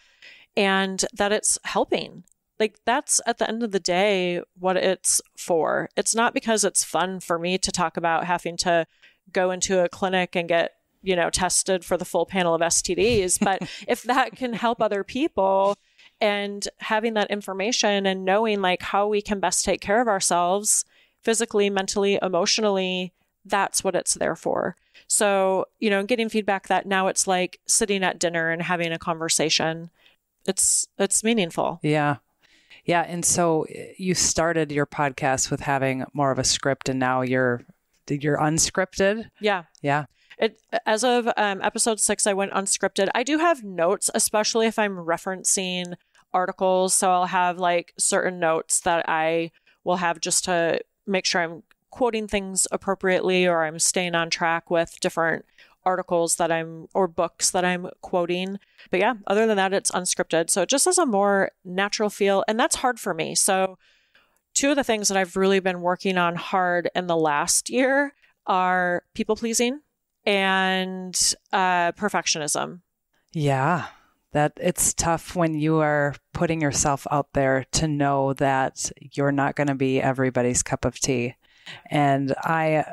Speaker 2: and that it's helping. Like, that's at the end of the day what it's for. It's not because it's fun for me to talk about having to go into a clinic and get, tested for the full panel of STDs. But if that can help other people, and having that information and knowing like how we can best take care of ourselves physically, mentally, emotionally, that's what it's there for. So, getting feedback that now it's like sitting at dinner and having a conversation. It's meaningful.
Speaker 1: Yeah. Yeah. And so you started your podcast with having more of a script, and now you're unscripted.
Speaker 2: Yeah.
Speaker 1: Yeah.
Speaker 2: As of episode 6, I went unscripted. I do have notes, especially if I'm referencing articles. So I'll have like certain notes that I will have just to make sure I'm quoting things appropriately, or I'm staying on track with different articles or books that I'm quoting. But yeah, other than that, it's unscripted. So it just has a more natural feel, and that's hard for me. So 2 of the things that I've really been working on hard in the last year are people pleasing and perfectionism.
Speaker 1: Yeah. That it's tough when you are putting yourself out there to know that you're not going to be everybody's cup of tea. And I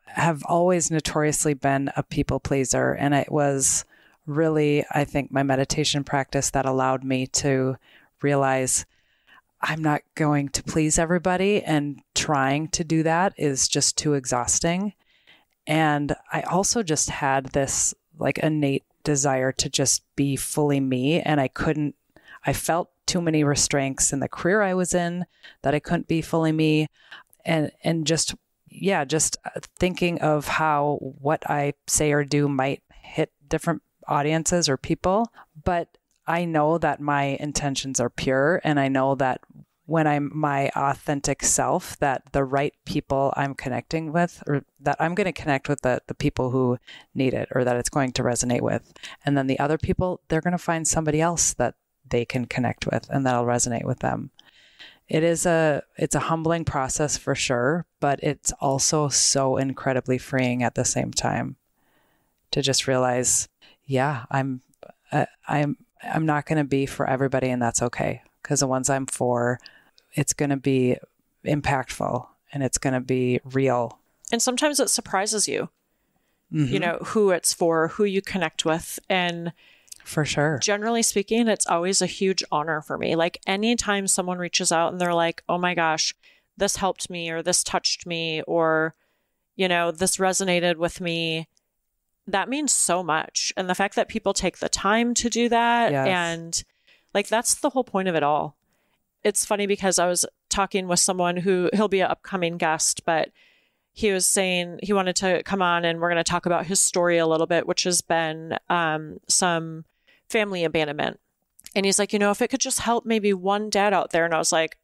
Speaker 1: have always notoriously been a people pleaser. And it was really, I think, my meditation practice that allowed me to realize I'm not going to please everybody, and trying to do that is just too exhausting. And I also just had this like innate desire to just be fully me. And I felt too many restraints in the career I was in that I couldn't be fully me. And just thinking of how what I say or do might hit different audiences or people. But I know that my intentions are pure, and I know that when I'm my authentic self, that the right people I'm connecting with, or that I'm going to connect with the people who need it, or that it's going to resonate with. And then the other people, they're going to find somebody else that they can connect with and that'll resonate with them. It's a humbling process for sure, but it's also so incredibly freeing at the same time to just realize, yeah, I'm not going to be for everybody, and that's okay. Because the ones I'm for, it's going to be impactful and it's going to be real.
Speaker 2: And sometimes it surprises you, who it's for, who you connect with. And
Speaker 1: for sure,
Speaker 2: generally speaking, it's always a huge honor for me. Like, anytime someone reaches out and they're like, oh my gosh, this helped me, or this touched me, or, this resonated with me, that means so much. And the fact that people take the time to do that, yes. And like, that's the whole point of it all. It's funny because I was talking with someone he'll be an upcoming guest, but he was saying he wanted to come on and we're going to talk about his story a little bit, which has been some family abandonment. And he's like, if it could just help maybe one dad out there. And I was like,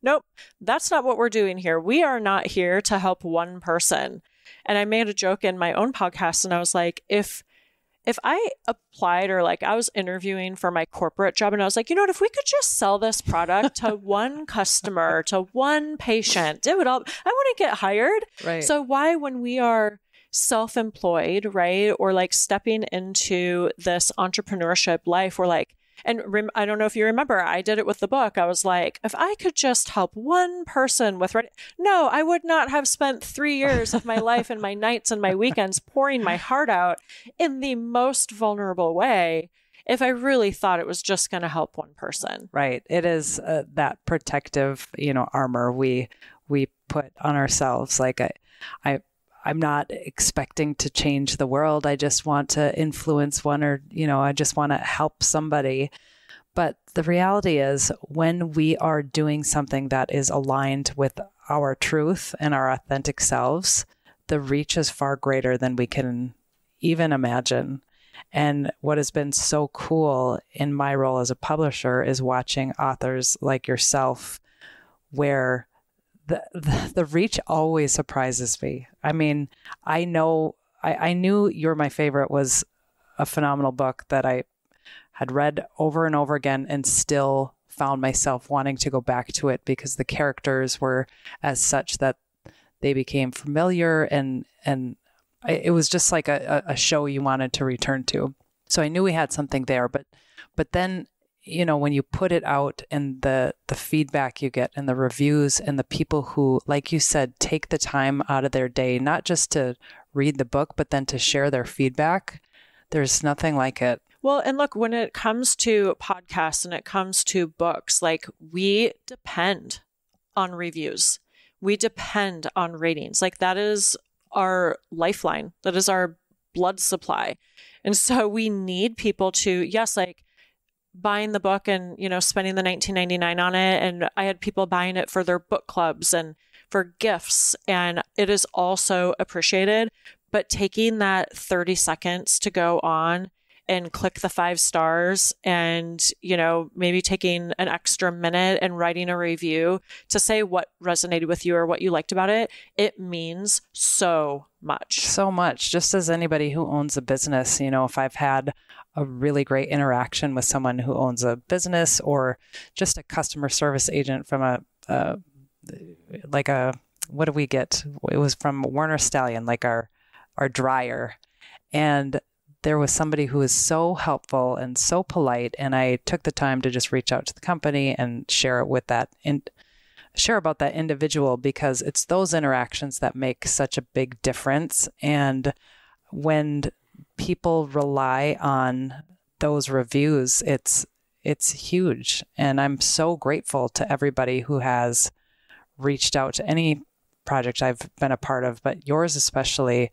Speaker 2: nope, that's not what we're doing here. We are not here to help one person. And I made a joke in my own podcast, and I was like, if I applied, or like I was interviewing for my corporate job, and I was like, if we could just sell this product to one customer, to one patient, I wouldn't get hired.
Speaker 1: Right.
Speaker 2: So why, when we are self-employed, right, or like stepping into this entrepreneurship life, we're like, I don't know if you remember, I did it with the book. I was like, if I could just help one person with no, I would not have spent 3 years of my life and my nights and my weekends pouring my heart out in the most vulnerable way if I really thought it was just going to help one person.
Speaker 1: Right. It is that protective, armor we put on ourselves. Like I'm not expecting to change the world. I just want to influence one, or, I just want to help somebody. But the reality is, when we are doing something that is aligned with our truth and our authentic selves, the reach is far greater than we can even imagine. And what has been so cool in my role as a publisher is watching authors like yourself, where the reach always surprises me. I mean, I knew You're My Favorite was a phenomenal book that I had read over and over again, and still found myself wanting to go back to it because the characters were as such that they became familiar, and it was just like a show you wanted to return to. So I knew we had something there, but then, when you put it out, and the feedback you get, and the reviews, and the people who, like you said, take the time out of their day, not just to read the book, but then to share their feedback, there's nothing like it.
Speaker 2: Well, and look, when it comes to podcasts and it comes to books, like, we depend on reviews. We depend on ratings. Like, that is our lifeline. That is our blood supply. And so we need people to, yes, like, buying the book and, spending the $19.99 on it. And I had people buying it for their book clubs and for gifts. And it is also appreciated. But taking that 30 seconds to go on and click the 5 stars, and, maybe taking an extra minute and writing a review to say what resonated with you or what you liked about it, it means so much.
Speaker 1: So much. Just as anybody who owns a business, if I've had a really great interaction with someone who owns a business, or just a customer service agent from what do we get? It was from Warner Stallion, like our dryer. And there was somebody who was so helpful and so polite, and I took the time to just reach out to the company and share about that individual, because it's those interactions that make such a big difference. And when people rely on those reviews, it's huge. And I'm so grateful to everybody who has reached out to any project I've been a part of, but yours especially.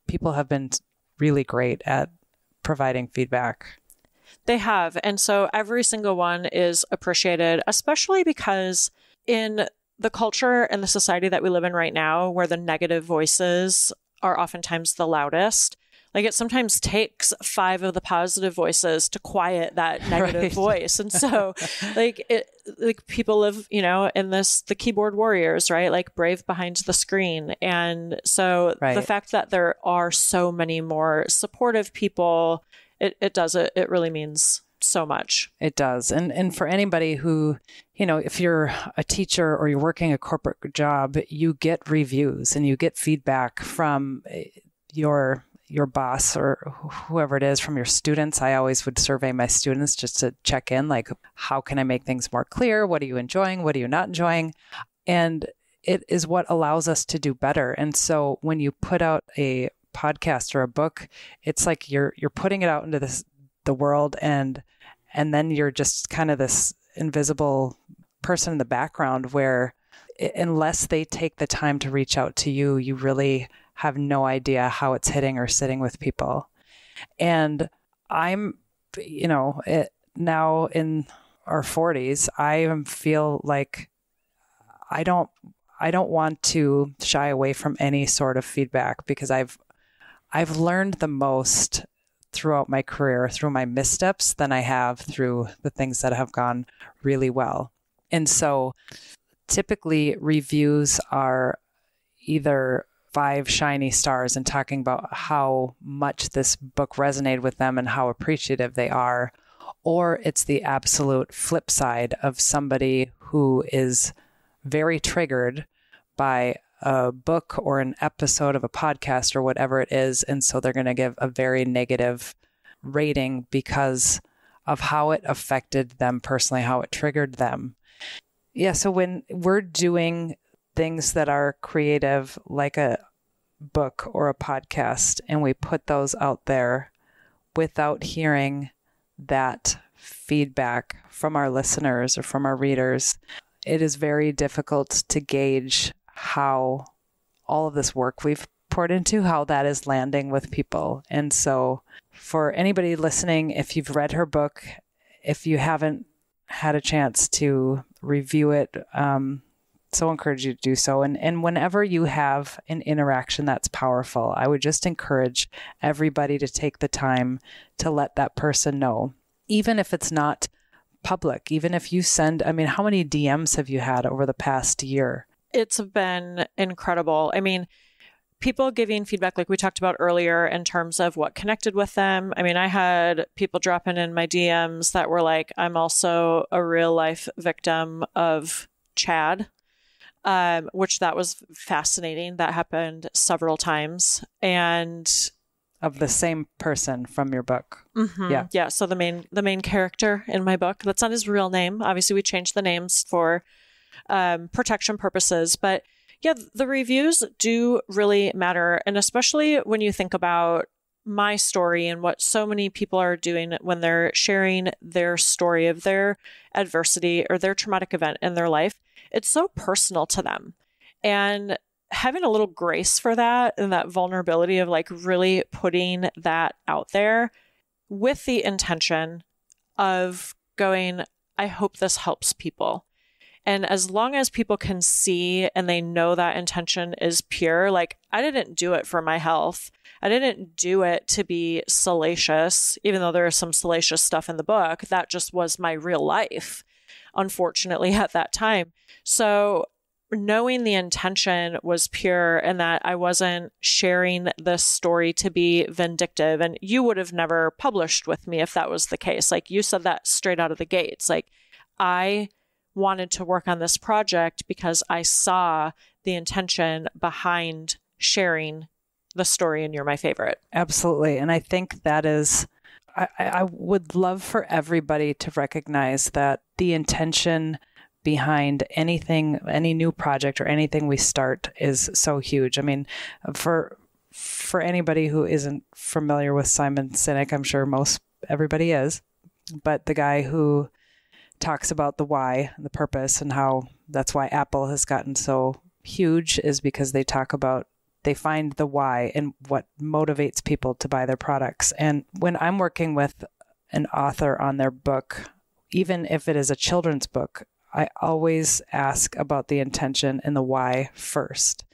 Speaker 1: People have been really great at providing feedback.
Speaker 2: They have. And so every single one is appreciated, especially because in the culture and the society that we live in right now, where the negative voices are oftentimes the loudest, like, it sometimes takes 5 of the positive voices to quiet that negative voice. And so like people live, in the keyboard warriors, right? Like, brave behind the screen. And so the fact that there are so many more supportive people, it really means so much.
Speaker 1: It does. And for anybody who, if you're a teacher or you're working a corporate job, you get reviews and you get feedback from your boss or whoever it is, from your students. I always would survey my students just to check in, like, how can I make things more clear? What are you enjoying? What are you not enjoying? And it is what allows us to do better. And so when you put out a podcast or a book, it's like you're putting it out into the world, and then you're just kind of this invisible person in the background, where unless they take the time to reach out to you, you really have no idea how it's hitting or sitting with people. And I'm, now in our 40s, I feel like I don't want to shy away from any sort of feedback, because I've learned the most throughout my career through my missteps than I have through the things that have gone really well. And so typically reviews are either 5 shiny stars and talking about how much this book resonated with them and how appreciative they are, or it's the absolute flip side of somebody who is very triggered by a book or an episode of a podcast or whatever it is. And so they're going to give a very negative rating because of how it affected them personally, how it triggered them. Yeah. So when we're doing things that are creative, like a book or a podcast, and we put those out there without hearing that feedback from our listeners or from our readers, it is very difficult to gauge how all of this work we've poured into, how that is landing with people. And so for anybody listening, if you've read her book, if you haven't had a chance to review it, so encourage you to do so. And whenever you have an interaction that's powerful, I would just encourage everybody to take the time to let that person know, even if it's not public, even if you send, I mean, how many DMs have you had over the past year?
Speaker 2: It's been incredible. I mean, people giving feedback like we talked about earlier in terms of what connected with them. I mean, I had people dropping in my DMs that were like, I'm also a real life victim of Chad. Which that was fascinating. That happened several times. And
Speaker 1: of the same person from your book.
Speaker 2: Mm-hmm. Yeah. So the main character in my book, that's not his real name. Obviously we changed the names for protection purposes, but yeah, the reviews do really matter. And especially when you think about my story and what so many people are doing when they're sharing their story of their adversity or their traumatic event in their life, it's so personal to them. And having a little grace for that and that vulnerability of like really putting that out there with the intention of going, I hope this helps people. And as long as people can see and they know that intention is pure, like I didn't do it for my health. I didn't do it to be salacious, even though there is some salacious stuff in the book. That just was my real life, unfortunately, at that time. So knowing the intention was pure and that I wasn't sharing this story to be vindictive, and you would have never published with me if that was the case. Like you said that straight out of the gates. Like I wanted to work on this project because I saw the intention behind sharing the story and You're My Favorite.
Speaker 1: Absolutely. And I think that is, I would love for everybody to recognize that the intention behind anything, any new project or anything we start is so huge. I mean, for anybody who isn't familiar with Simon Sinek, I'm sure everybody is, but the guy who talks about the why, the purpose, and how that's why Apple has gotten so huge is because they find the why and what motivates people to buy their products. And when I'm working with an author on their book, even if it is a children's book, I always ask about the intention and the why first.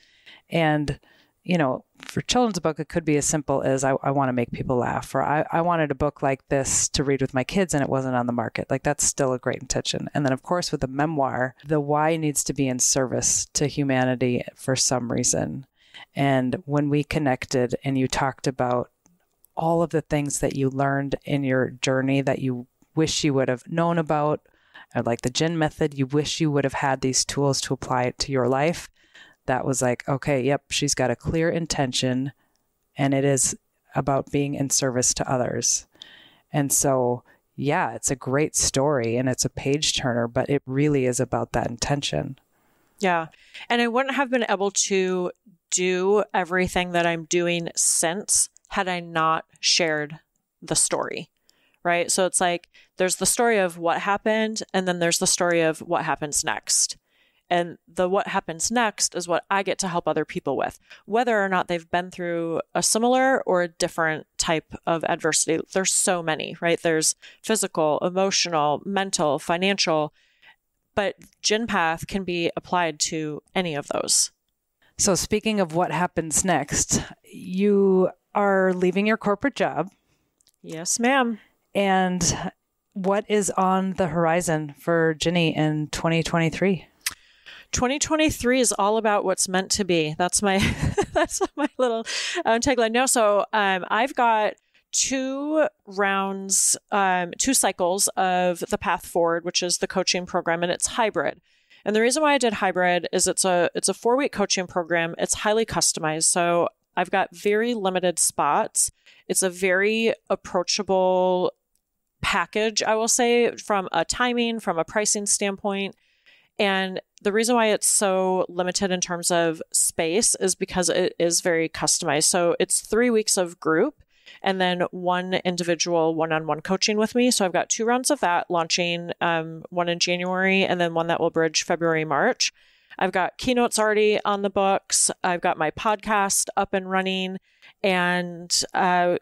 Speaker 1: And, you know, for children's book, it could be as simple as I want to make people laugh, or I wanted a book like this to read with my kids and it wasn't on the market. Like that's still a great intention. And then of course with a memoir, the why needs to be in service to humanity for some reason. And when we connected and you talked about all of the things that you learned in your journey that you wish you would have known about, like the Gin method, you wish you would have had these tools to apply it to your life. That was like, okay, yep, she's got a clear intention and it is about being in service to others. And so, yeah, it's a great story and it's a page turner, but it really is about that intention.
Speaker 2: Yeah. And I wouldn't have been able to do everything that I'm doing since had I not shared the story, right? So it's like, there's the story of what happened, and then there's the story of what happens next. And the what happens next is what I get to help other people with, whether or not they've been through a similar or a different type of adversity. There's so many, right? There's physical, emotional, mental, financial, but Gin Path can be applied to any of those.
Speaker 1: So speaking of what happens next, you are leaving your corporate job
Speaker 2: Yes, ma'am.
Speaker 1: And what is on the horizon for Ginny in 2023?
Speaker 2: 2023 is all about what's meant to be. That's my that's my little tagline. No, so I've got 2 rounds, 2 cycles of the Path Forward, which is the coaching program, and it's hybrid. And the reason why I did hybrid is it's a 4-week coaching program. It's highly customized, so I've got very limited spots. It's a very approachable package, I will say, from a timing, from a pricing standpoint. And the reason why it's so limited in terms of space is because it is very customized. So it's 3 weeks of group and then 1 individual one-on-one coaching with me. So I've got 2 rounds of that launching, one in January and then one that will bridge February, March. I've got keynotes already on the books. I've got my podcast up and running. And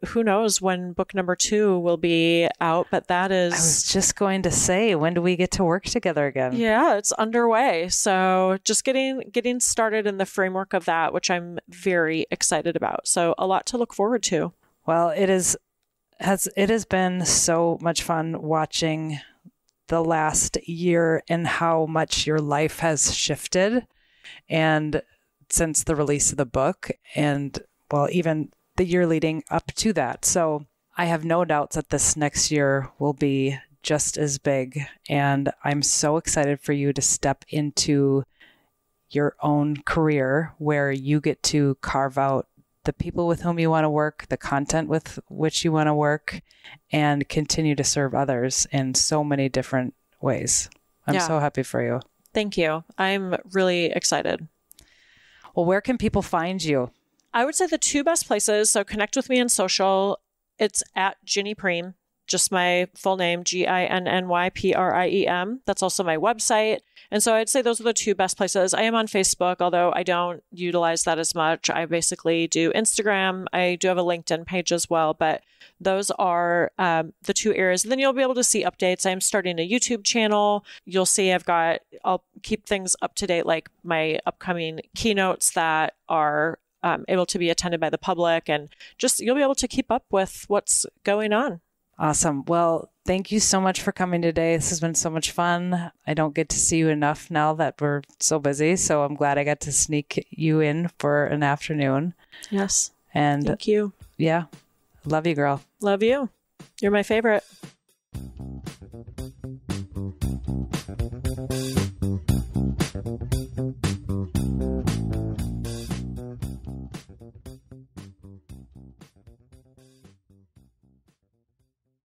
Speaker 2: who knows when book number 2 will be out, but that is...
Speaker 1: I was just going to say, when do we get to work together again?
Speaker 2: Yeah, it's underway. So just getting started in the framework of that, which I'm very excited about. So a lot to look forward to.
Speaker 1: Well, it has been so much fun watching the last year and how much your life has shifted, and since the release of the book, and well, even the year leading up to that. So I have no doubts that this next year will be just as big, and I'm so excited for you to step into your own career where you get to carve out the people with whom you want to work, the content with which you want to work, and continue to serve others in so many different ways. I'm so happy for you.
Speaker 2: Thank you. I'm really excited.
Speaker 1: Well, where can people find you?
Speaker 2: I would say the 2 best places. So connect with me on social. It's at Ginny Priem, just my full name, GINNYPRIEM. That's also my website. And so I'd say those are the 2 best places. I am on Facebook, although I don't utilize that as much. I basically do Instagram. I do have a LinkedIn page as well, but those are the 2 areas. And then you'll be able to see updates. I'm starting a YouTube channel. You'll see I'll keep things up to date, like my upcoming keynotes that are able to be attended by the public, and just you'll be able to keep up with what's going on.
Speaker 1: Awesome. Well, thank you so much for coming today. This has been so much fun. I don't get to see you enough now that we're so busy, so I'm glad I got to sneak you in for an afternoon.
Speaker 2: Yes.
Speaker 1: And
Speaker 2: thank you.
Speaker 1: Yeah. Love you, girl.
Speaker 2: Love you. You're my favorite.